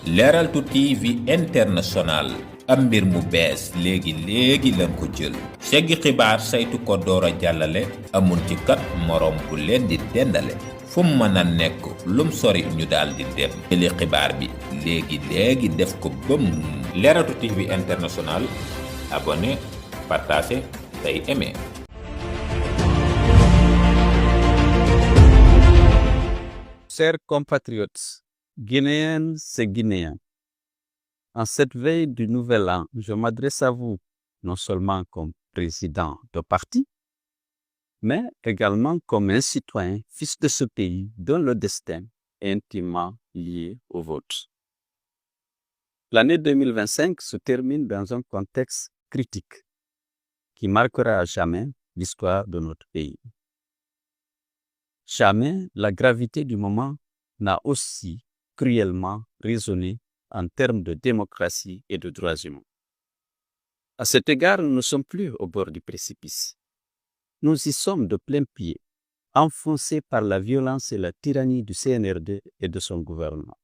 Leral TV International am mbir mu bees léegi lan ko jël seggi xibaar saytu ko doora jàllale amul ci kat morom bu leen di dendale fu mën a nekk lum sori ñu daal di dem jëli xibaar bi léegi def ko bëm Leral TV International abonné partagé tey aimé. Chers compatriotes, Guinéennes et Guinéens, en cette veille du Nouvel An, je m'adresse à vous non seulement comme président de parti, mais également comme un citoyen, fils de ce pays dont le destin est intimement lié au vôtre. L'année 2025 se termine dans un contexte critique qui marquera à jamais l'histoire de notre pays. Jamais la gravité du moment n'a aussi cruellement résonné en termes de démocratie et de droits humains. À cet égard, nous ne sommes plus au bord du précipice. Nous y sommes de plein pied, enfoncés par la violence et la tyrannie du CNRD et de son gouvernement.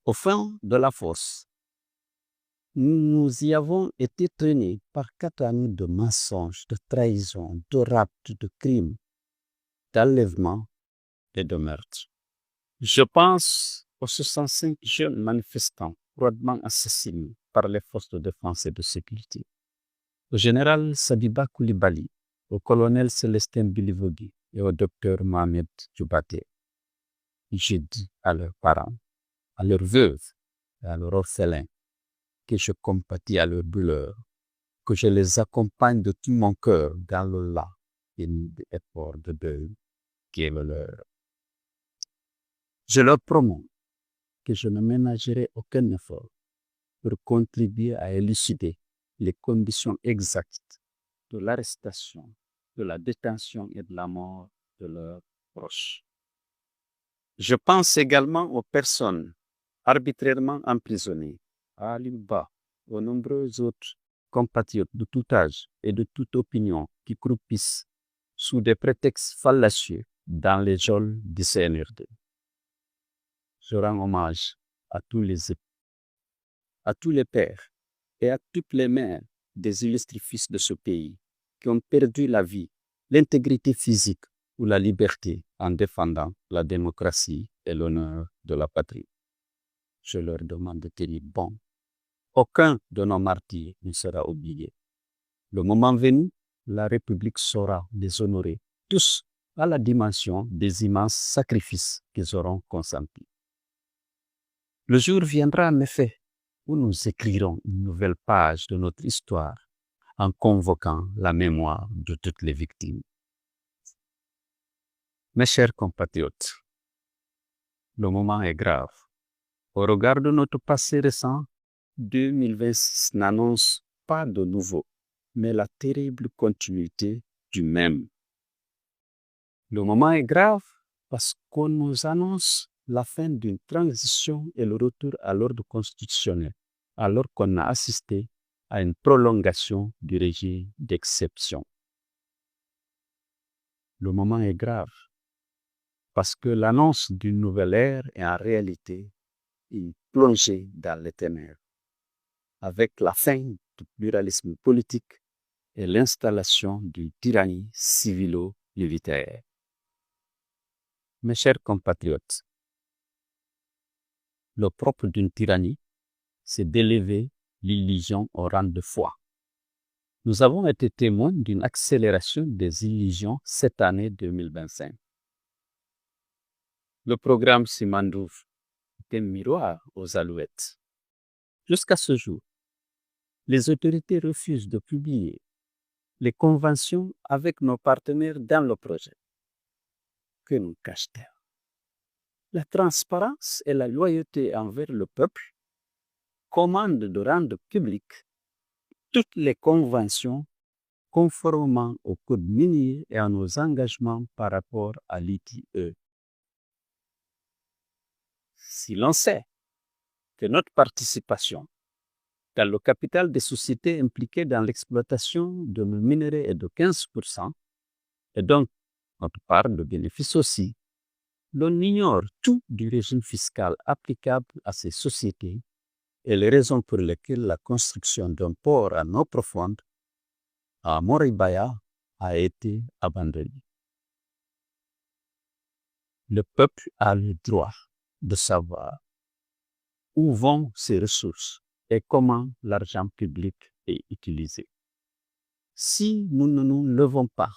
Au fond de la fosse, nous y avons été traînés par 4 années de mensonges, de trahison, de rapts, de crimes, d'enlèvement et de meurtre. Je pense aux 65 jeunes manifestants froidement assassinés par les forces de défense et de sécurité, au général Sadiba Koulibaly, au colonel Célestin Bilivogui et au docteur Mohamed Djoubaté. J'ai dit à leurs parents, à leurs veuves et à leurs orphelins que je compatis à leur douleur, que je les accompagne de tout mon cœur dans le là et l'effort de deuil qui est le leur. Je leur promets que je ne ménagerai aucun effort pour contribuer à élucider les conditions exactes de l'arrestation, de la détention et de la mort de leurs proches. Je pense également aux personnes arbitrairement emprisonnées, à Ali Ba, aux nombreux autres compatriotes de tout âge et de toute opinion qui croupissent sous des prétextes fallacieux dans les geôles du CNRD. Je rends hommage à tous les pères et à toutes les mères des illustres fils de ce pays qui ont perdu la vie, l'intégrité physique ou la liberté en défendant la démocratie et l'honneur de la patrie. Je leur demande de tenir bon. Aucun de nos martyrs ne sera oublié. Le moment venu, la République saura les honorer tous à la dimension des immenses sacrifices qu'ils auront consentis. Le jour viendra en effet où nous écrirons une nouvelle page de notre histoire en convoquant la mémoire de toutes les victimes. Mes chers compatriotes, le moment est grave. Au regard de notre passé récent, 2026 n'annonce pas de nouveau, mais la terrible continuité du même. Le moment est grave parce qu'on nous annonce la fin d'une transition et le retour à l'ordre constitutionnel, alors qu'on a assisté à une prolongation du régime d'exception. Le moment est grave parce que l'annonce d'une nouvelle ère est en réalité une plongée dans les ténèbres, avec la fin du pluralisme politique et l'installation d'une tyrannie civilo-militaire. Mes chers compatriotes, le propre d'une tyrannie, c'est d'élever l'illusion au rang de foi. Nous avons été témoins d'une accélération des illusions cette année 2025. Le programme Simandouf est un miroir aux alouettes. Jusqu'à ce jour, les autorités refusent de publier les conventions avec nos partenaires dans le projet. Que nous cache-t-elle? La transparence et la loyauté envers le peuple commandent de rendre publiques toutes les conventions conformément au code minier et à nos engagements par rapport à l'ITE. Si l'on sait que notre participation dans le capital des sociétés impliquées dans l'exploitation de nos minerais est de 15%, et donc notre part de bénéfice aussi, l'on ignore tout du régime fiscal applicable à ces sociétés et les raisons pour lesquelles la construction d'un port à eau profonde à Moribaya a été abandonnée. Le peuple a le droit de savoir où vont ces ressources et comment l'argent public est utilisé. Si nous ne nous levons pas,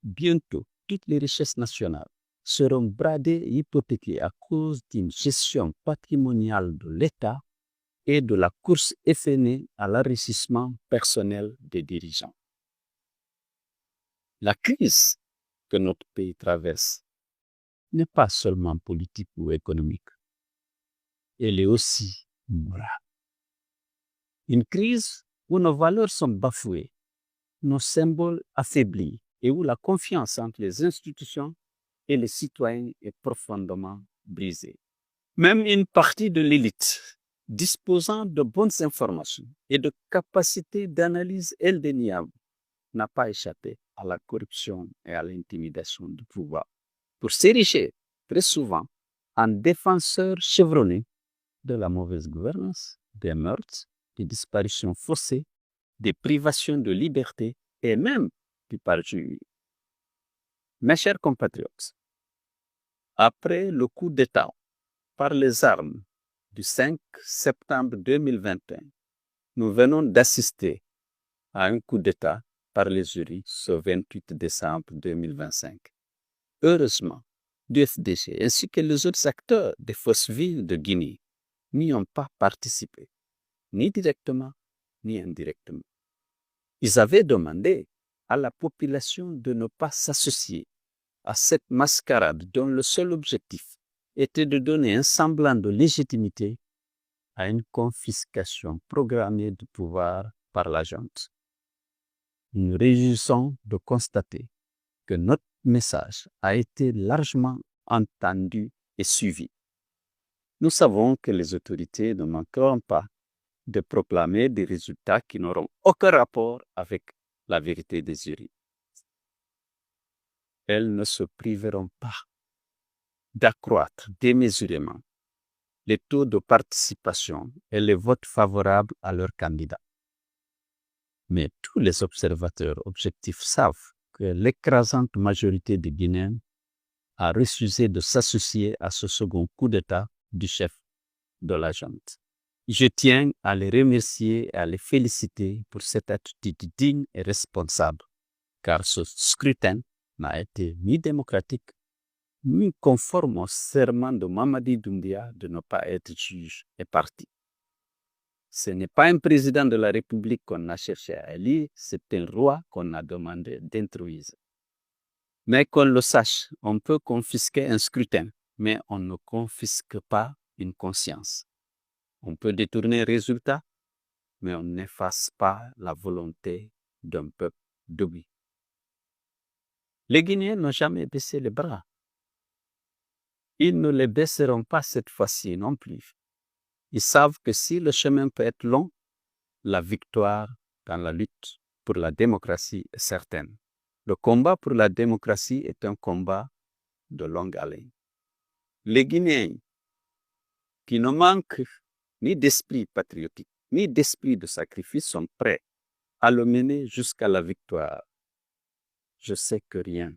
bientôt toutes les richesses nationales seront bradées et hypothéquées à cause d'une gestion patrimoniale de l'État et de la course effrénée à l'enrichissement personnel des dirigeants. La crise que notre pays traverse n'est pas seulement politique ou économique, elle est aussi morale. Une crise où nos valeurs sont bafouées, nos symboles affaiblis et où la confiance entre les institutions et les citoyens est profondément brisée. Même une partie de l'élite disposant de bonnes informations et de capacités d'analyse indéniables n'a pas échappé à la corruption et à l'intimidation du pouvoir pour s'ériger très souvent en défenseurs chevronnés de la mauvaise gouvernance, des meurtres, des disparitions forcées, des privations de liberté et même du parjure. Mes chers compatriotes, après le coup d'État par les armes du 5 septembre 2021, nous venons d'assister à un coup d'État par les urnes ce 28 décembre 2025. Heureusement, l'UFDG ainsi que les autres acteurs des forces vives de Guinée n'y ont pas participé, ni directement ni indirectement. Ils avaient demandé à la population de ne pas s'associer à cette mascarade dont le seul objectif était de donner un semblant de légitimité à une confiscation programmée du pouvoir par la junte. Nous nous réjouissons de constater que notre message a été largement entendu et suivi. Nous savons que les autorités ne manqueront pas de proclamer des résultats qui n'auront aucun rapport avec la vérité des urnes. Elles ne se priveront pas d'accroître démesurément les taux de participation et les votes favorables à leurs candidats. Mais tous les observateurs objectifs savent que l'écrasante majorité des Guinéens a refusé de s'associer à ce second coup d'État du chef de la junte. Je tiens à les remercier et à les féliciter pour cette attitude digne et responsable, car ce scrutin n'a été ni démocratique, ni conforme au serment de Mamadi Doumbouya de ne pas être juge et parti. Ce n'est pas un président de la République qu'on a cherché à élire, c'est un roi qu'on a demandé d'introduire. Mais qu'on le sache, on peut confisquer un scrutin, mais on ne confisque pas une conscience. On peut détourner un résultat, mais on n'efface pas la volonté d'un peuple debout. Les Guinéens n'ont jamais baissé les bras. Ils ne les baisseront pas cette fois-ci non plus. Ils savent que si le chemin peut être long, la victoire dans la lutte pour la démocratie est certaine. Le combat pour la démocratie est un combat de longue haleine. Les Guinéens qui ne manquent ni d'esprit patriotique, ni d'esprit de sacrifice sont prêts à le mener jusqu'à la victoire. Je sais que rien,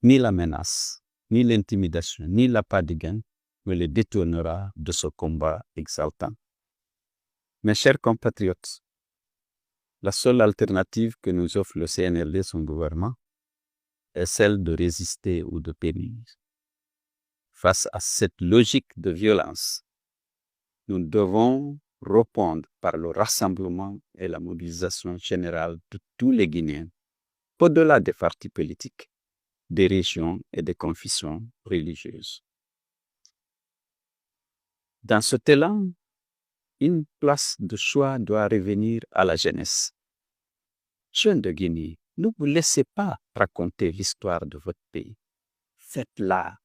ni la menace, ni l'intimidation, ni l'appât de gain me les détournera de ce combat exaltant. Mes chers compatriotes, la seule alternative que nous offre le CNRD et son gouvernement est celle de résister ou de périr. Face à cette logique de violence, nous devons répondre par le rassemblement et la mobilisation générale de tous les Guinéens, au-delà des partis politiques, des régions et des confessions religieuses. Dans cet élan, une place de choix doit revenir à la jeunesse. Jeunes de Guinée, ne vous laissez pas raconter l'histoire de votre pays. Faites-la.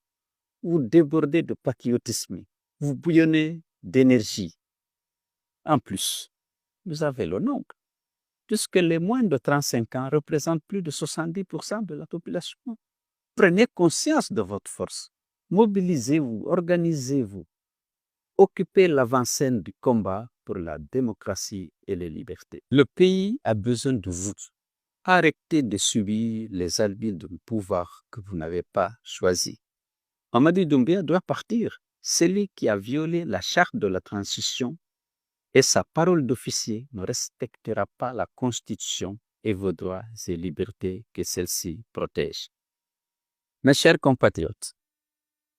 Vous débordez de patriotisme, vous bouillonnez d'énergie. En plus, vous avez le nombre, puisque les moins de 35 ans représentent plus de 70% de la population. Prenez conscience de votre force. Mobilisez-vous, organisez-vous. Occupez l'avant-scène du combat pour la démocratie et les libertés. Le pays a besoin de vous. Arrêtez de subir les albiers d'un pouvoir que vous n'avez pas choisi. Mamadi Doumbouya doit partir. Celui qui a violé la charte de la transition et sa parole d'officier ne respectera pas la Constitution et vos droits et libertés que celle-ci protège. Mes chers compatriotes,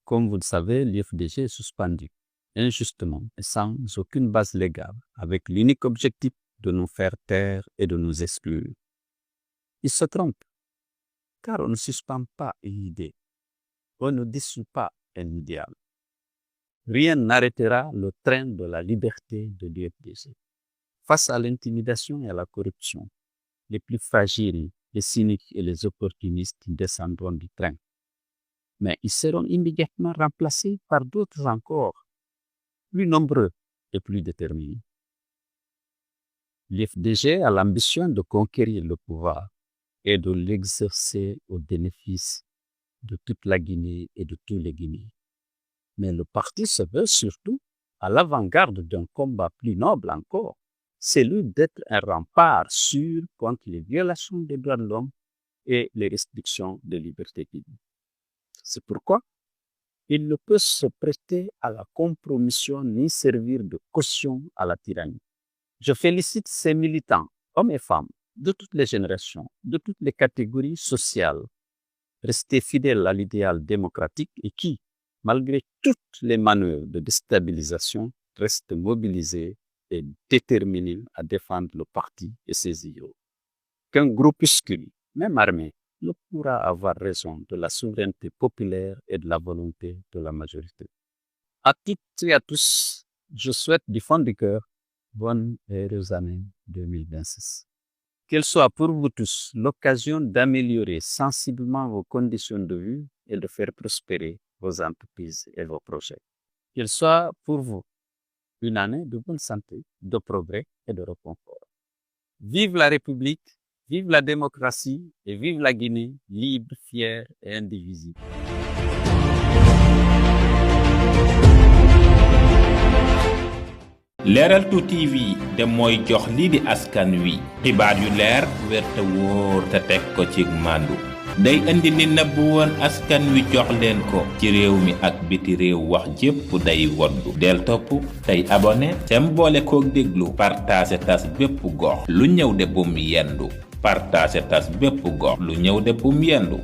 comme vous le savez, l'IFDG est suspendu injustement et sans aucune base légale, avec l'unique objectif de nous faire taire et de nous exclure. Il se trompe, car on ne suspend pas une idée, on ne dissout pas un idéal. Rien n'arrêtera le train de la liberté de l'IFDG. Face à l'intimidation et à la corruption, les plus fragiles, les cyniques et les opportunistes descendront du train. Mais ils seront immédiatement remplacés par d'autres encore, plus nombreux et plus déterminés. L'IFDG a l'ambition de conquérir le pouvoir et de l'exercer au bénéfice de toute la Guinée et de tous les Guinéens. Mais le parti se veut surtout à l'avant-garde d'un combat plus noble encore, celui d'être un rempart sûr contre les violations des droits de l'homme et les restrictions des libertés publiques. C'est pourquoi il ne peut se prêter à la compromission ni servir de caution à la tyrannie. Je félicite ces militants, hommes et femmes, de toutes les générations, de toutes les catégories sociales, restés fidèles à l'idéal démocratique et qui, malgré toutes les manœuvres de déstabilisation, restent mobilisés et déterminés à défendre le parti et ses idéaux. Qu'un groupuscule, même armé, ne pourra avoir raison de la souveraineté populaire et de la volonté de la majorité. À toutes et à tous, je souhaite du fond du cœur bonne et heureuse année 2026. Qu'elle soit pour vous tous l'occasion d'améliorer sensiblement vos conditions de vie et de faire prospérer vos entreprises et vos projets. Qu'elle soit pour vous une année de bonne santé, de progrès et de réconfort. Vive la République! Vive la démocratie et vive la Guinée, libre, fière et indivisible. Leral 2 TV de mooy jox lii di askan wi xibaar yu leer wér te wóor te teg ko ci màndu day indi li nëbb woon askan wi jox leen ko ci réew mi ak biti réew wax jépp day woddu del topp tey abonné tem boole kook déglu partage tas bépp gox lu ñëw de bum yendu partage tas bépp gox lu ñëw de bum yendu